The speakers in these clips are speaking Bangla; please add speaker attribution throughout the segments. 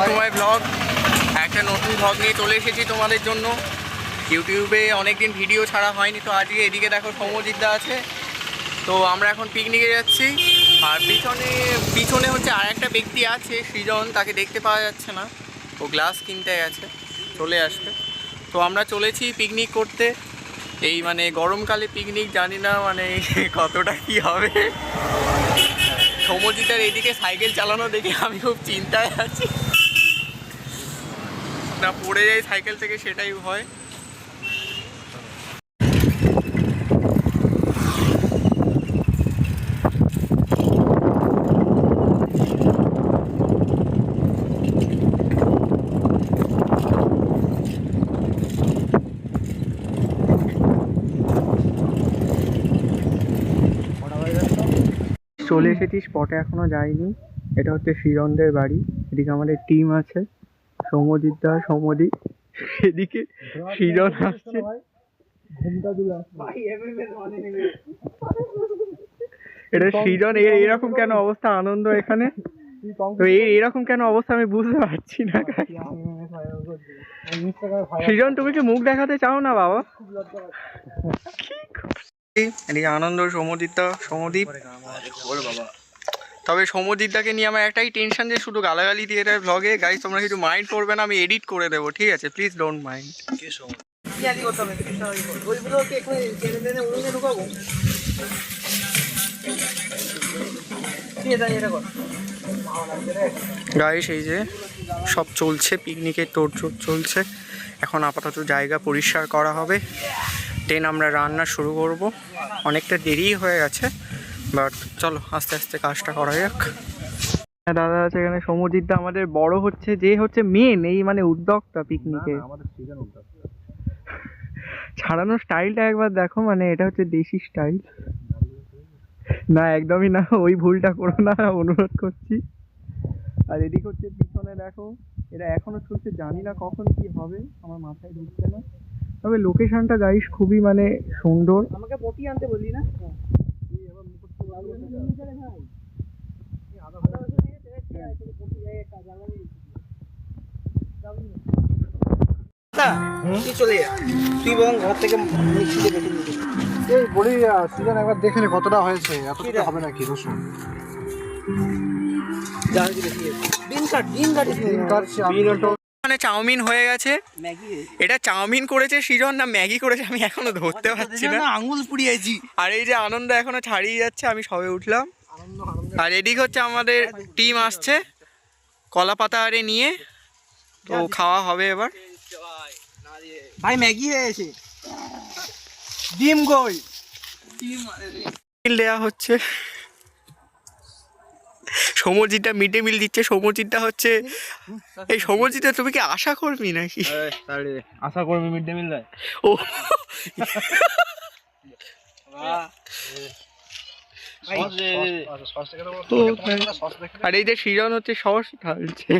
Speaker 1: তোমার ব্লগ একটা নতুন ব্লগ নিয়ে চলে এসেছি তোমাদের জন্য। ইউটিউবে অনেকদিন ভিডিও ছাড়া হয়নি, তো আজকে এদিকে দেখো সৌম্যজিৎদা আছে। তো আমরা এখন পিকনিকে যাচ্ছি। আর পিছনে হচ্ছে আর একটা ব্যক্তি আছে সৃজন, তাকে দেখতে পাওয়া যাচ্ছে না, ও গ্লাস কিনতে গেছে, চলে আসবে। তো আমরা চলেছি পিকনিক করতে। এই মানে গরমকালে পিকনিক, জানি না মানে কতটা কি হবে। সৌম্যজিৎদার এইদিকে সাইকেল চালানো দেখে আমি খুব চিন্তায় আছি, না পড়ে যায় সাইকেল থেকে সেটাই ভয়। চলে এসেছি স্পটে, এখনো যাইনি। এটা হচ্ছে সৃজনদের বাড়ি। এদিকে আমাদের টিম আছে, সৌম্যজিৎদা, সৌম্যদীপ, এদিকে সৃজন আসছে। এটা সৃজন, এরকম কেন অবস্থা আনন্দ এখানে, তো এরকম কেন অবস্থা আমি বুঝতে পারছি না। সৃজন তুমি কি মুখ দেখাতে চাও না বাবা? এদিকে আনন্দ, সৌম্যজিৎদা, সৌম্যদীপ। তবে সৌম্যজিৎদাকে নিয়ে আমার একটাই টেনশন, যে শুধু গালাগালি দিয়ে দেয় ব্লগে। গাইস তোমরা কিছু মাইন্ড করবে না, আমি এডিট করে দেবো, ঠিক আছে? Please don't mind. গাইস এই যে সব চলছে, পিকনিকের তোড়জোড় চলছে। এখন আপাতত জায়গা পরিষ্কার করা হবে, দেন আমরা রান্না শুরু করব। অনেকটা দেরি হয়ে গেছে, বাট চলো আস্তে আস্তে কাজটা করা যাক। দাদা আছে এখানে, সৌম্যজিৎদা আমাদের বড় হচ্ছে, যে হচ্ছে মেন এই মানে উদ্যোক্তা পিকনিকে। ছাড়ানোর স্টাইলটা একবার দেখো, মানে এটা হচ্ছে দেশি স্টাইল। না একদমই না, ওই ভুলটা করো না, অনুরোধ করছি। আর এদিকে হচ্ছে পিছনে দেখো, এটা এখনো চলছে, জানি না কখন কি হবে, আমার মাথায় ঢুকছে না। তবে লোকেশনটা গাইস খুবই মানে সুন্দর। আমাকে পটি আনতে বললি না? তুই বরং ঘর থেকে বলি সিজন একবার দেখে নে কতটা হয়েছে, এতটা হবে নাকি রসুন। মানে চাউমিন হয়ে গেছে, এটা চাউমিন করেছে সৃজন না ম্যাগি করেছে আমি এখনো ধরতে পারছি না, আঙুল পুড়িয়েছি। আর এই যে আনন্দ এখনো ছাড়িয়ে যাচ্ছে, আমি সবে উঠলাম। আর এদিকে হচ্ছে আমাদের টিম আসছে কলা পাতা আরে নিয়ে, তো খাওয়া হবে এবার। ভাই ম্যাগি হয়েছে, ডিম গোল দেওয়া হচ্ছে। সৌম্যজিৎটা মিড ডে মিল দিচ্ছে। সৌম্যজিৎটা হচ্ছে এই সৌম্যজিৎটা, তুমি কি আশা করবি নাকি?
Speaker 2: আশা করবি মিড ডে মিল দেয়?
Speaker 1: ও আর এই যে সৃজন হচ্ছে সস ঢালছে।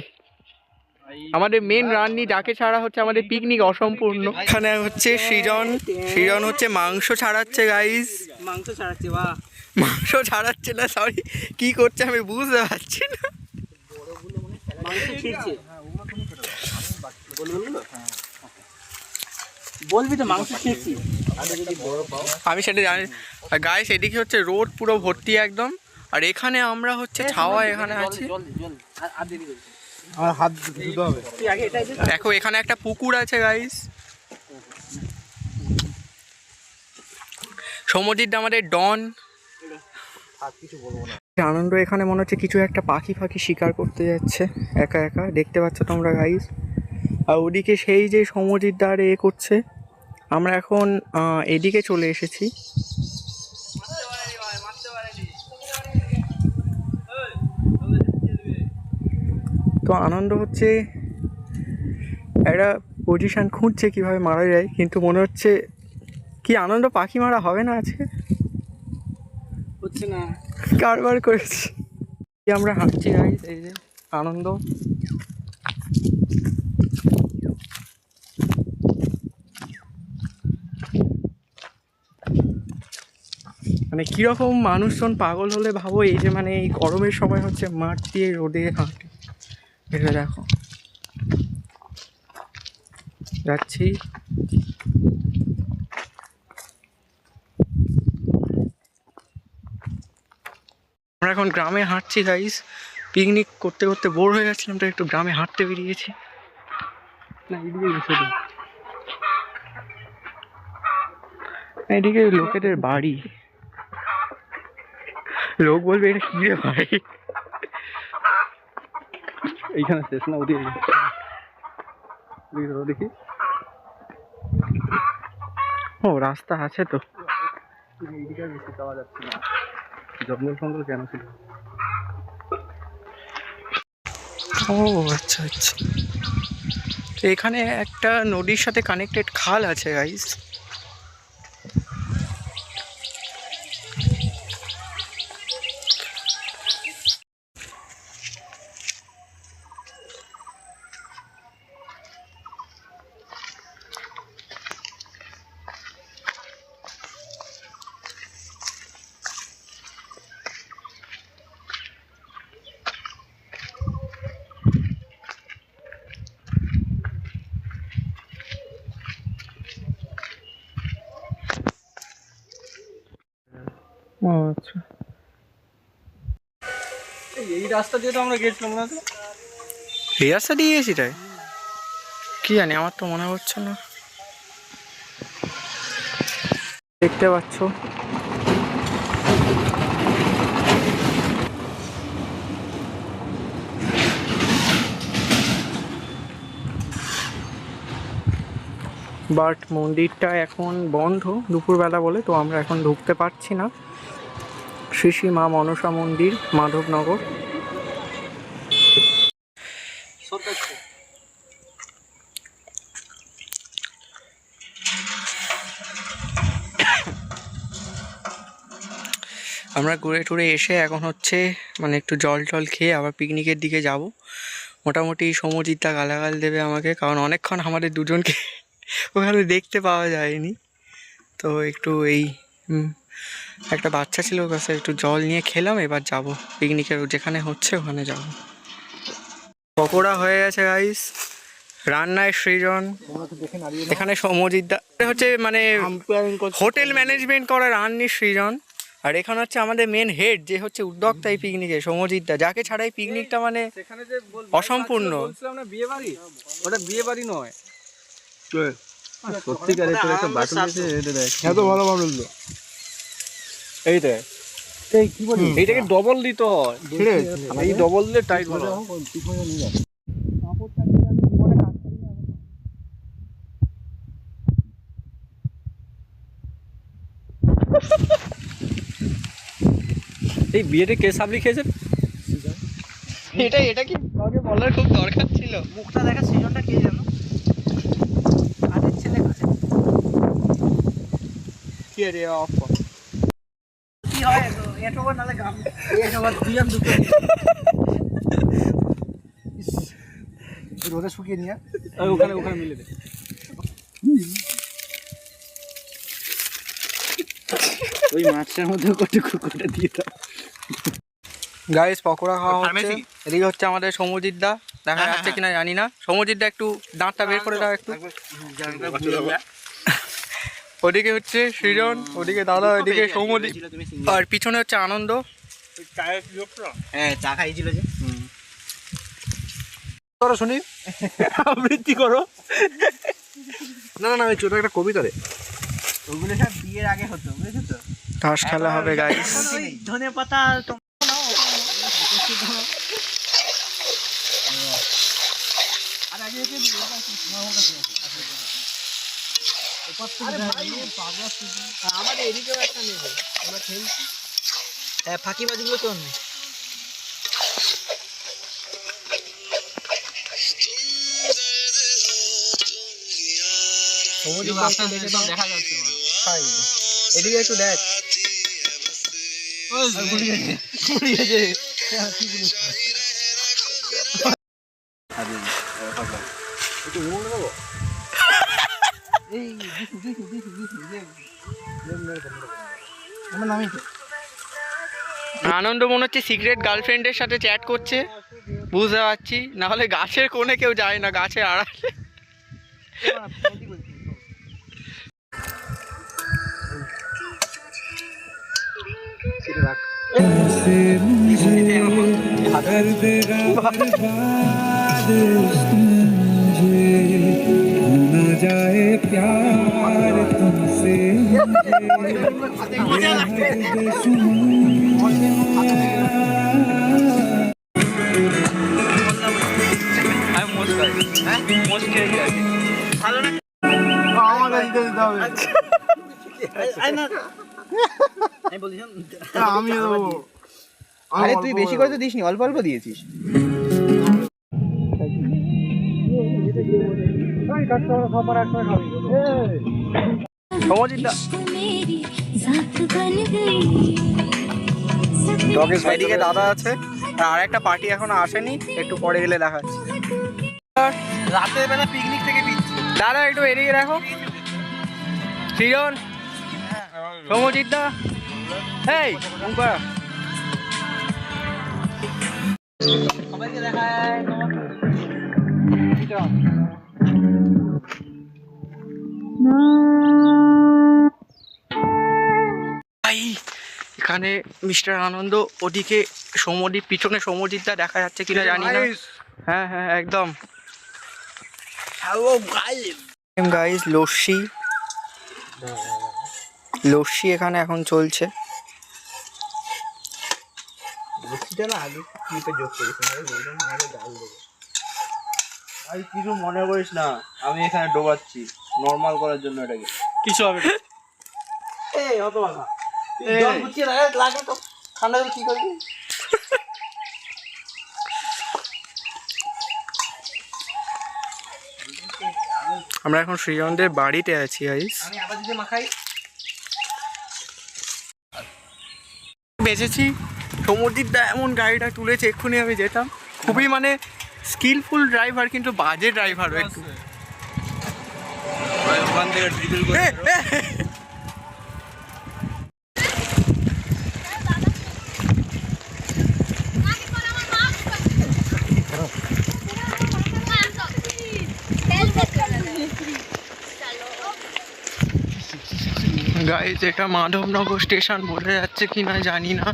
Speaker 1: আমাদের মেন রান্নি যাকে ছাড়া হচ্ছে আমাদের পিকনিক অসম্পূর্ণ। এখানে হচ্ছে সৃজন হচ্ছে মাংস ছাড়াচ্ছে গাইস। মাংস ছাড়াচ্ছে না, সরি, কি করছে আমি বুঝতে পারছি না। বলবি তো মাংস ছিঁড়ছি আমি, সেটা জানি। গাইস এদিকে হচ্ছে রোড পুরো ভর্তি একদম, আর এখানে আমরা হচ্ছে ছাওয়া এখানে আছি। দেখো এখানে একটা পুকুর আছে গাইস। সৌম্যজিৎ আমাদের ডন। আনন্দ এখানে মনে হচ্ছে কিছু একটা পাখি শিকার করতে যাচ্ছে একা একা, দেখতে পাচ্ছ তোমরা গাইস। আর ওদিকে সেই যে সৌম্যজিৎ আর এ করছে। আমরা এখন এদিকে চলে এসেছি। তো আনন্দ হচ্ছে একটা পজিশন খুঁজছে কিভাবে মারা যায়, কিন্তু মনে হচ্ছে কি আনন্দ পাখি মারা হবে না আজকে, হচ্ছে না, কারবার করেছি। আমরা হাঁটছি গাইস, এই যে আনন্দ। মানে কিরকম মানুষজন পাগল হলে ভাবো, এই যে মানে এই গরমের সময় হচ্ছে মাঠ দিয়ে রোদে হাঁটে, ভেবে দেখো, যাচ্ছি। আমরা এখন গ্রামে হাঁটছি গাইস। পিকনিক করতে করতে বোর হয়ে যাচ্ছিলাম, তো একটু গ্রামে হাঁটতে বেরিয়েছি। না এদিকে গেছে তো, এদিকে লোকেদের বাড়ি। লোক বলবে এটা কি রে ভাই।
Speaker 2: এইখানে শেষ না ওদিকে দেখি।
Speaker 1: ও রাস্তা আছে তো।
Speaker 2: এইদিকে বেশি পাওয়া যাচ্ছে না, জঙ্গল ফঙ্গল কেন ছিল।
Speaker 1: ও আচ্ছা আচ্ছা, তো এখানে একটা নদীর সাথে কানেক্টেড খাল আছে গাইস। ও আচ্ছা,
Speaker 2: এই রাস্তা দিয়ে তো আমরা গেছিলাম না তো?
Speaker 1: এই রাস্তা দিয়ে গেছি তাই কি জানি, আমার তো মনে হচ্ছে না। দেখতে পাচ্ছ বাট মন্দিরটা এখন বন্ধ দুপুরবেলা বলে, তো আমরা এখন ঢুকতে পারছি না। শ্রী শ্রী মা মনসা মন্দির, মাধবনগর। আমরা ঘুরে টুরে এসে এখন হচ্ছে মানে একটু জল টল খেয়ে আবার পিকনিকের দিকে যাব। মোটামুটি সমজিৎদা গালাগাল দেবে আমাকে, কারণ অনেকক্ষণ আমাদের দুজনকে ওখানে দেখতে পাওয়া যায়নি। তো একটু এই একটা বাচ্চা ছিল ওর কাছে একটু জল নিয়ে খেলাম, এবার যাব পিকনিকের যেখানে হচ্ছে ওখানে যাব। পকোড়া হয়ে গেছে গাইস, রান্নায় সৃজন, এখানে সমজিৎদা হচ্ছে মানে হোটেল ম্যানেজমেন্ট করা রান্নি সৃজন, আর এখানে হচ্ছে আমাদের মেন হেড যে হচ্ছে উদ্যোক্তা এই পিকনিকে সমজিৎদা, যাকে ছাড়া এই পিকনিকটা মানে অসম্পূর্ণ।
Speaker 2: বলছিলাম না বিয়ে বাড়ি, ওটা বিয়ে বাড়ি নয়। সত্যিকার একটা বাটুল আছে, এটা দেখ এত ভালো বাটুল তো। এইটা এই কি বলি, এইটাকে ডবল দিতে হয়, এই ডবল দিলে টাইট ভালো। এই বিয়েতে কে সাবলি খেয়েছে?
Speaker 1: এটা কি কাউকে বলার খুব দরকার ছিল?
Speaker 3: মুখটা দেখা সৃজনটা কে জানো? কাজের ছেলে, কাজের
Speaker 1: কি রে অফ
Speaker 3: কি হয় তো এটো নালে গাম এটো দুইজন দুটো রোদে শুকিয়ে নিয়ে
Speaker 2: ওখানে ওখানে মিলে দে। ওই মাছটার মধ্যে কোটা দিয়ে দাও।
Speaker 1: গাইস পকোড়া খাওয়া হচ্ছে, এদিকে হচ্ছে আমাদের সমজিৎদা, দেখা যাচ্ছে কিনা জানি না। সমজিৎদা একটু দাঁতটা বের করে দাও একটু। ওদিকে হচ্ছে সৃজন, ওদিকে দাদা, ওদিকে সমজিৎ, আর পিছনে হচ্ছে আনন্দ।
Speaker 3: হ্যাঁ চা খাইছিল যে।
Speaker 2: করো শুনি, আবৃত্তি করো। না না ওই ছোট একটা কবিতা রে,
Speaker 3: ওগুলো সব বিয়ের আগে হতো, বুঝেছো তো?
Speaker 1: তাস খেলা হবে গাইস।
Speaker 3: ওই ধনে পাতা আমাদের এদিকেও একটা নেবে, আমরা খেলছি। হ্যাঁ ফাঁকিবাজিগুলো তো নেই।
Speaker 1: দেখা যাচ্ছে এদিকে একটু দেখ। আনন্দ মনে হচ্ছে সিক্রেট গার্লফ্রেন্ডের সাথে চ্যাট করছে। বুঝতে পারছি, না হলে গাছের কোণে কেউ যায় না, গাছের আড়ালে।
Speaker 4: जाए प्यार तुमसे
Speaker 1: আরে তুই বেশি করে তো দিসনি, অল্প অল্প দিয়েছিস। এদিকে দাদা আছে, আর একটা পার্টি এখনো আসেনি, একটু পরে গেলে দেখাচ্ছি।
Speaker 3: রাতের বেলা পিকনিক থেকে ফিরছি।
Speaker 1: দাদা একটু এদিকে দেখো, সৃজন, সৌমজিৎ দা, এই মুম্পা।
Speaker 3: সবাইকে দেখায়
Speaker 1: ভাই এখানে মিস্টার আনন্দ, ওদিকে সৌমদীপ, পিছনে সৌমজিৎ দা দেখা যাচ্ছে কিনা জানি না। হ্যাঁ হ্যাঁ একদম। গাইস লস্যি, লস্যি এখানে এখন চলছে।
Speaker 3: লস্যিটা না আগে ক্লিপে যোগ করেছি, আগে ডাল দেবো।
Speaker 2: ভাই কিছু মনে করিস না, আমি এখানে ডোবাচ্ছি নর্মাল করার জন্য এটাকে। কিছু হবে না।
Speaker 3: এই অত বাবা জল গুছিয়ে লাগে তো ঠান্ডা জল কি করবি?
Speaker 1: আমরা এখন সৃজনদের বাড়িতে আছি গাইস।
Speaker 3: আমি আবার যদি মাখাই
Speaker 1: বেঁচেছি। সৌমদীপ দা এমন গাড়িটা তুলেছে, এক্ষুনি আমি যেতাম। খুবই মানে স্কিলফুল ড্রাইভার, কিন্তু বাজে ড্রাইভারও একটু।
Speaker 2: ওখান থেকে ড্রিবল করে
Speaker 1: গাইস এটা মাধবনগর স্টেশন, বোঝা যাচ্ছে কিনা জানি না।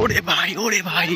Speaker 1: ওরে ভাই, ওরে ভাই,